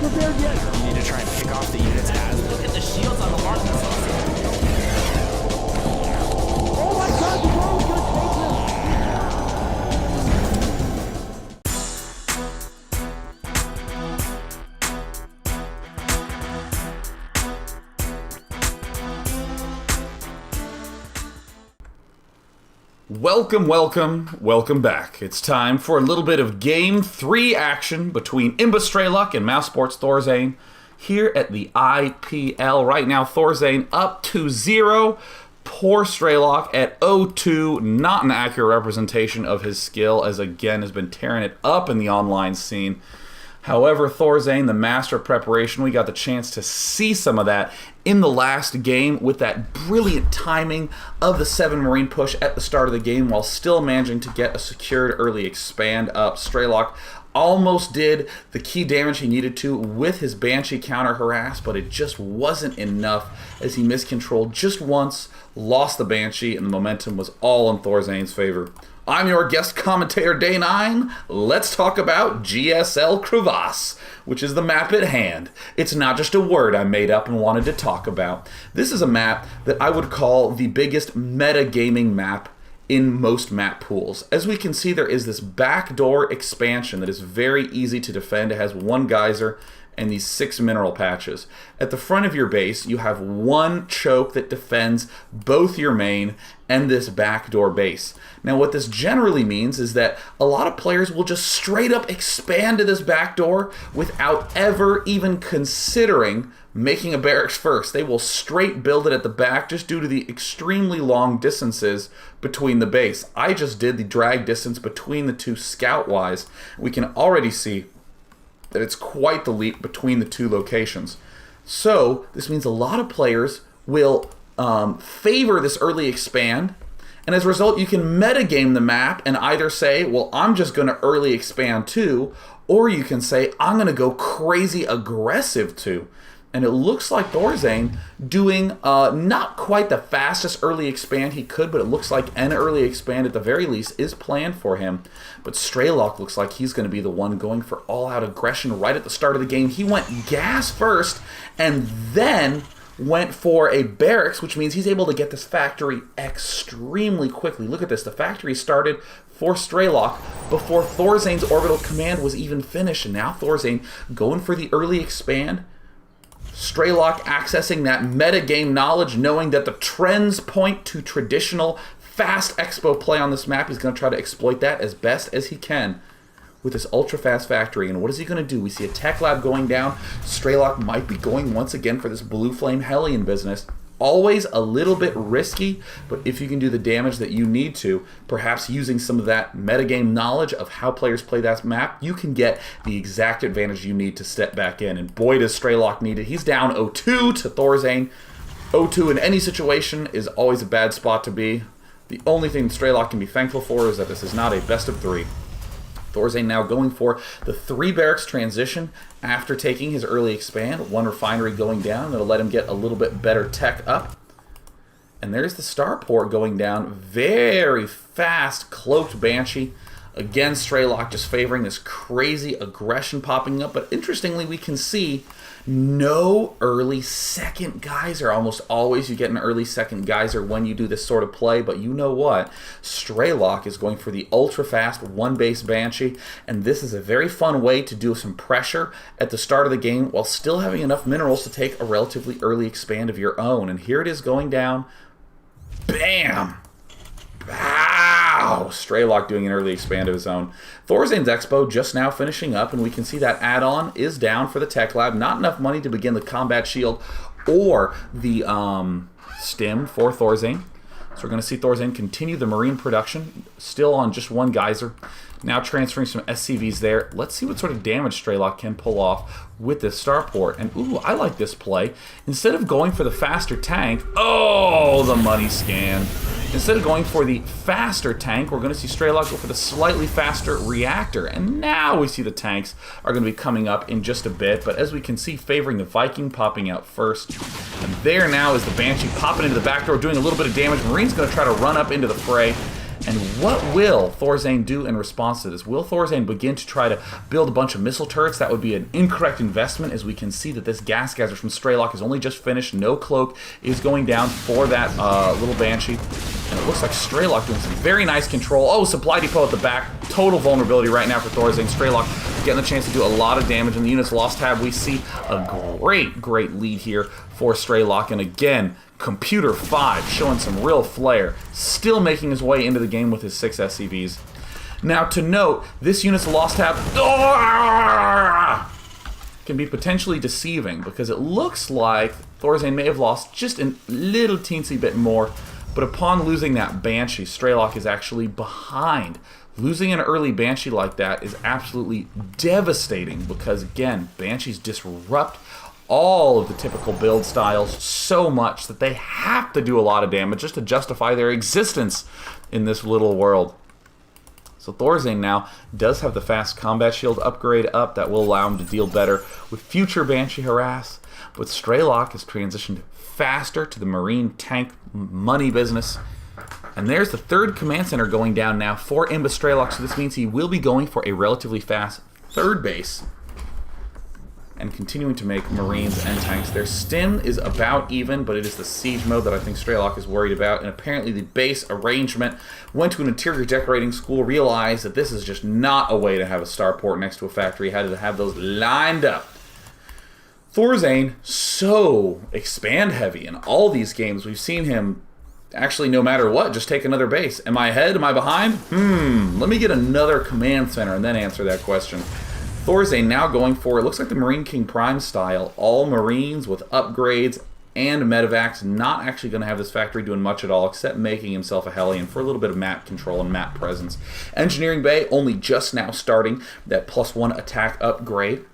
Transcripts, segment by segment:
prepared yet. You need to try and pick off the units as... Look at the shields on the Mark. Oh my god, the drone's gonna take him! Welcome back. It's time for a little bit of Game 3 action between Strelok and Mousesports ThorZaIN here at the IPL. Right now, ThorZaIN up 2-0. Poor Strelok at 0-2. Not an accurate representation of his skill, as again has been tearing it up in the online scene. However, ThorZaIN, the master of preparation, we got the chance to see some of that in the last game with that brilliant timing of the 7 Marine push at the start of the game while still managing to get a secured early expand up. Strelok almost did the key damage he needed to with his Banshee counter harass, but it just wasn't enough as he miscontrolled just once, lost the Banshee, and the momentum was all in ThorZaIN's favor. I'm your guest commentator, Day 9. Let's talk about GSL Crevasse, which is the map at hand. It's not just a word I made up and wanted to talk about. This is a map that I would call the biggest metagaming map in most map pools. As we can see, there is this backdoor expansion that is very easy to defend. It has 1 geyser and these 6 mineral patches. At the front of your base, you have 1 choke that defends both your main and this backdoor base. Now, what this generally means is that a lot of players will just straight up expand to this backdoor without ever even considering making a barracks first. They will straight build it at the back just due to the extremely long distances between the base. I just did the drag distance between the 2 scout-wise. We can already see that it's quite the leap between the 2 locations. So this means a lot of players will favor this early expand, and as a result you can metagame the map and either say, well, I'm just going to early expand too, or you can say, I'm going to go crazy aggressive too. And it looks like ThorZaIN doing not quite the fastest early expand he could, but it looks like an early expand at the very least is planned for him. But Strelok looks like he's going to be the one going for all-out aggression right at the start of the game. He went gas first and then went for a barracks, which means he's able to get this factory extremely quickly. Look at this. The factory started for Strelok before ThorZaIN's orbital command was even finished. And now ThorZaIN going for the early expand. Strelok accessing that metagame knowledge, knowing that the trends point to traditional fast expo play on this map. He's going to try to exploit that as best as he can with this ultra-fast factory. And what is he going to do? We see a tech lab going down. Strelok might be going once again for this Blue Flame Hellion business. Always a little bit risky, but if you can do the damage that you need to, perhaps using some of that metagame knowledge of how players play that map, you can get the exact advantage you need to step back in. And boy, does Strelok need it. He's down 0-2 to ThorZaIN. 0-2 in any situation is always a bad spot to be. The only thing Strelok can be thankful for is that this is not a best of 3. ThorZaIN now going for the 3 barracks transition after taking his early expand. 1 refinery going down. That'll let him get a little bit better tech up. And there's the starport going down. Very fast cloaked Banshee. Again, Strelok just favoring this crazy aggression popping up. But interestingly, we can see no early second geyser. Almost always you get an early second geyser when you do this sort of play, but you know what? Strelok is going for the ultra-fast 1-base Banshee, and this is a very fun way to do some pressure at the start of the game while still having enough minerals to take a relatively early expand of your own. And here it is going down. Bam! Wow! Strelok doing an early expand of his own. ThorZaIN's Expo just now finishing up, and we can see that add-on is down for the Tech Lab. Not enough money to begin the Combat Shield or the Stim for ThorZaIN. So we're going to see ThorZaIN continue the Marine production, still on just 1 geyser. Now transferring some SCVs there. Let's see what sort of damage Strelok can pull off with this starport. And ooh, I like this play. Instead of going for the faster tank, oh, the money scan. Instead of going for the faster tank, we're going to see Strelok go for the slightly faster reactor. And now we see the tanks are going to be coming up in just a bit. But as we can see, favoring the Viking popping out first. And there now is the Banshee popping into the back door, doing a little bit of damage. Marine's going to try to run up into the fray. And what will ThorZaIN do in response to this? Will ThorZaIN begin to try to build a bunch of missile turrets? That would be an incorrect investment, as we can see that this gas geyser from Strelok is only just finished. No cloak is going down for that little Banshee. And it looks like Strelok doing some very nice control. Oh, supply depot at the back. Total vulnerability right now for ThorZaIN. Strelok getting the chance to do a lot of damage. In the units lost tab, we see a great lead here for Strelok. And again, Computer 5 showing some real flair. Still making his way into the game with his 6 SCVs. Now to note, this unit's lost tab can be potentially deceiving, because it looks like ThorZaIN may have lost just a little teensy bit more. But upon losing that Banshee, Strelok is actually behind. Losing an early Banshee like that is absolutely devastating, because again, Banshees disrupt all of the typical build styles so much that they have to do a lot of damage just to justify their existence in this little world. So ThorZaIN now does have the fast combat shield upgrade up that will allow him to deal better with future Banshee harass, but Strelok has transitioned faster to the marine tank money business. And there's the third command center going down now for Strelok, so this means he will be going for a relatively fast third base and continuing to make marines and tanks. Their stim is about even, but it is the siege mode that I think Strelok is worried about. And apparently the base arrangement went to an interior decorating school, realized that this is just not a way to have a starport next to a factory, had to have those lined up. ThorZaIN, so expand heavy in all these games. We've seen him actually, no matter what, just take another base. Am I ahead? Am I behind? Let me get another command center and then answer that question. ThorZaIN now going for, it looks like the Marine King Prime style, all Marines with upgrades and medevacs. Not actually going to have this factory doing much at all, except making himself a Hellion for a little bit of map control and map presence. Engineering Bay only just now starting that +1 attack upgrade.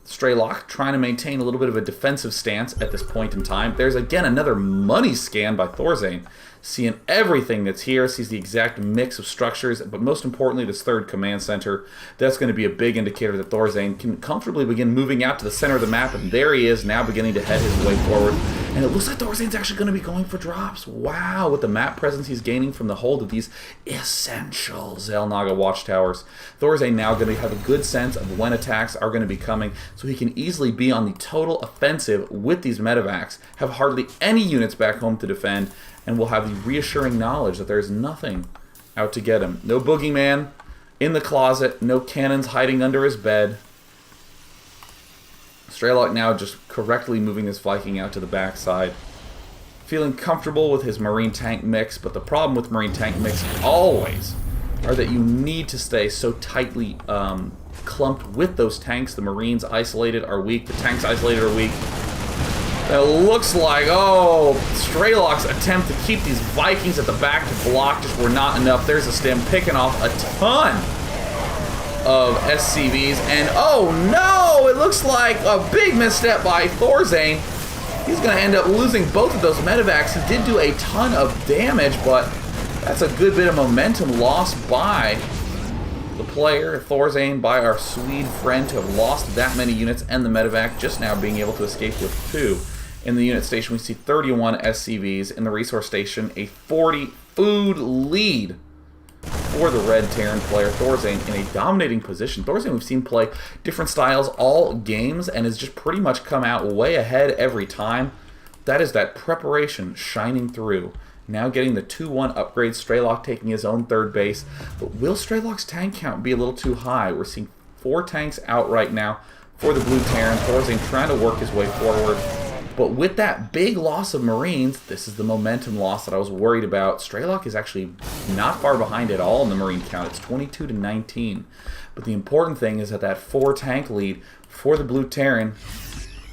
Strelok trying to maintain a little bit of a defensive stance at this point in time. There's again another money scan by ThorZaIN, seeing everything that's here, sees the exact mix of structures, but most importantly this third command center. That's going to be a big indicator that ThorZaIN can comfortably begin moving out to the center of the map, and there he is now beginning to head his way forward. And it looks like ThorZaIN's actually going to be going for drops. Wow, with the map presence he's gaining from the hold of these essential Xel'Naga watchtowers. ThorZaIN now going to have a good sense of when attacks are going to be coming, so he can easily be on the total offensive with these medevacs, have hardly any units back home to defend, and will have the reassuring knowledge that there's nothing out to get him. No boogeyman in the closet, no cannons hiding under his bed. Strelok now just correctly moving this Viking out to the backside. Feeling comfortable with his Marine tank mix, but the problem with Marine tank mix always are that you need to stay so tightly clumped with those tanks. The Marines isolated are weak, the tanks isolated are weak. It looks like, oh, Strelok's attempt to keep these Vikings at the back to block just were not enough. There's a stem picking off a ton of SCVs, and oh no, it looks like a big misstep by ThorZaIN. He's going to end up losing both of those medevacs. He did do a ton of damage, but that's a good bit of momentum lost by the player, ThorZaIN, by our Swede friend, to have lost that many units, and the medevac just now being able to escape with 2. In the unit station, we see 31 SCVs. In the resource station, a 40 food lead for the red Terran player. ThorZaIN in a dominating position. ThorZaIN we've seen play different styles all games and has just pretty much come out way ahead every time. That is that preparation shining through. Now getting the 2-1 upgrade, Strelok taking his own third base. But will Strelok's tank count be a little too high? We're seeing 4 tanks out right now for the blue Terran. ThorZaIN trying to work his way forward. But with that big loss of Marines, this is the momentum loss that I was worried about. Strelok is actually not far behind at all in the Marine count. It's 22-19. But the important thing is that that 4 tank lead for the blue Terran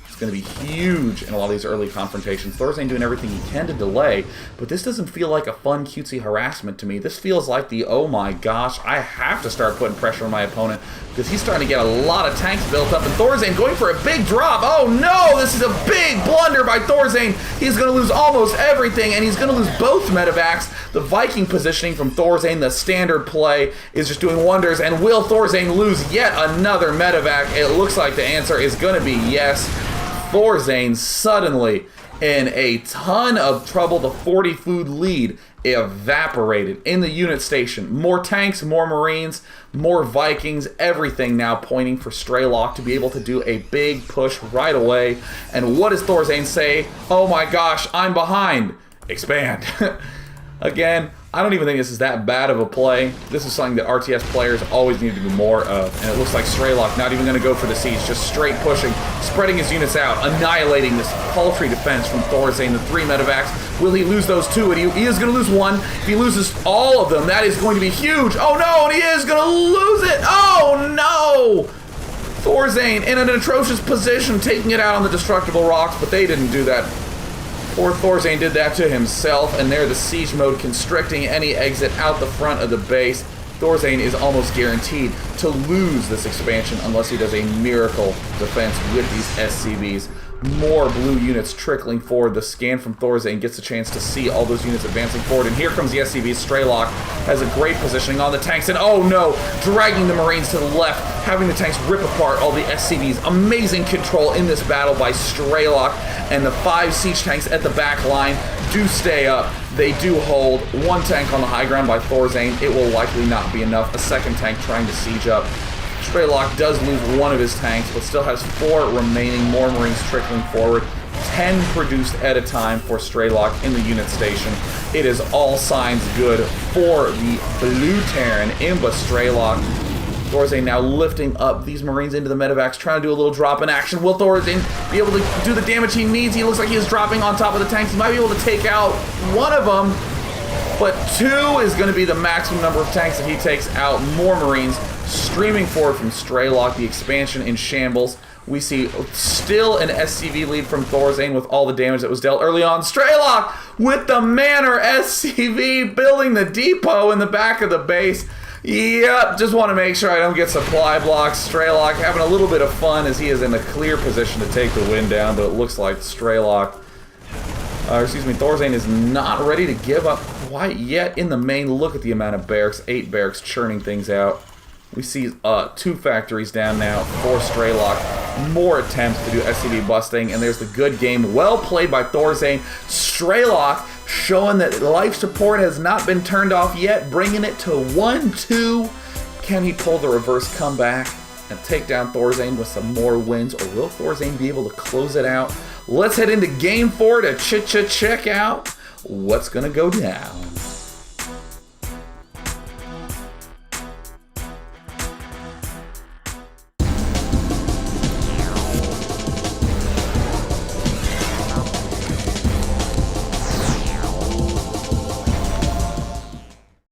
is going to be huge in a lot of these early confrontations. ThorZaIN doing everything he can to delay, but this doesn't feel like a fun, cutesy harassment to me. This feels like the, oh my gosh, I have to start putting pressure on my opponent, because he's starting to get a lot of tanks built up, and ThorZaIN going for a big drop. Oh no, this is a big blunder by ThorZaIN. He's going to lose almost everything, and he's going to lose both medevacs. The Viking positioning from ThorZaIN, the standard play, is just doing wonders, and will ThorZaIN lose yet another medevac? It looks like the answer is going to be yes. ThorZaIN suddenly in a ton of trouble. The 40 food lead evaporated in the unit station. More tanks, more Marines, more Vikings, everything now pointing for Strelok to be able to do a big push right away. And what does ThorZaIN say? Oh my gosh, I'm behind. Expand. Again, I don't even think this is that bad of a play. This is something that RTS players always need to do more of. And it looks like Strelok not even going to go for the siege, just straight pushing, spreading his units out, annihilating this paltry defense from ThorZaIN, the 3 medevacs. Will he lose those 2? And he is going to lose 1. If he loses all of them, that is going to be huge. Oh no, and he is going to lose it. Oh no! ThorZaIN in an atrocious position, taking it out on the destructible rocks, but they didn't do that. Poor ThorZaIN did that to himself, and there the siege mode constricting any exit out the front of the base. ThorZaIN is almost guaranteed to lose this expansion unless he does a miracle defense with these SCVs. More blue units trickling forward. The scan from ThorZaIN gets a chance to see all those units advancing forward, and here comes the SCVs. Strelok has a great positioning on the tanks, and oh no, dragging the Marines to the left, having the tanks rip apart all the SCVs. Amazing control in this battle by Strelok, and the 5 siege tanks at the back line do stay up. They do hold. 1 tank on the high ground by ThorZaIN. It will likely not be enough. A 2nd tank trying to siege up. Strelok does lose 1 of his tanks, but still has 4 remaining. More Marines trickling forward. 10 produced at a time for Strelok in the unit station. It is all signs good for the Blue Terran Imba Strelok. ThorZaIN now lifting up these Marines into the medevacs, trying to do a little drop in action. Will ThorZaIN be able to do the damage he needs? He looks like he is dropping on top of the tanks. He might be able to take out 1 of them, but 2 is going to be the maximum number of tanks that he takes out. More Marines streaming forward from Strelok, the expansion in shambles. We see still an SCV lead from ThorZaIN with all the damage that was dealt early on. Strelok with the Manor SCV building the depot in the back of the base. Yep, just want to make sure I don't get supply blocks. Strelok having a little bit of fun as he is in a clear position to take the win down, but it looks like ThorZaIN is not ready to give up quite yet in the main. Look at the amount of barracks, 8 barracks churning things out. We see 2 factories down now for Strelok. More attempts to do SCV busting, and there's the good game. Well played by ThorZaIN. Strelok showing that life support has not been turned off yet, bringing it to 1-2. Can he pull the reverse comeback and take down ThorZaIN with some more wins, or will ThorZaIN be able to close it out? Let's head into Game 4 to check out what's going to go down.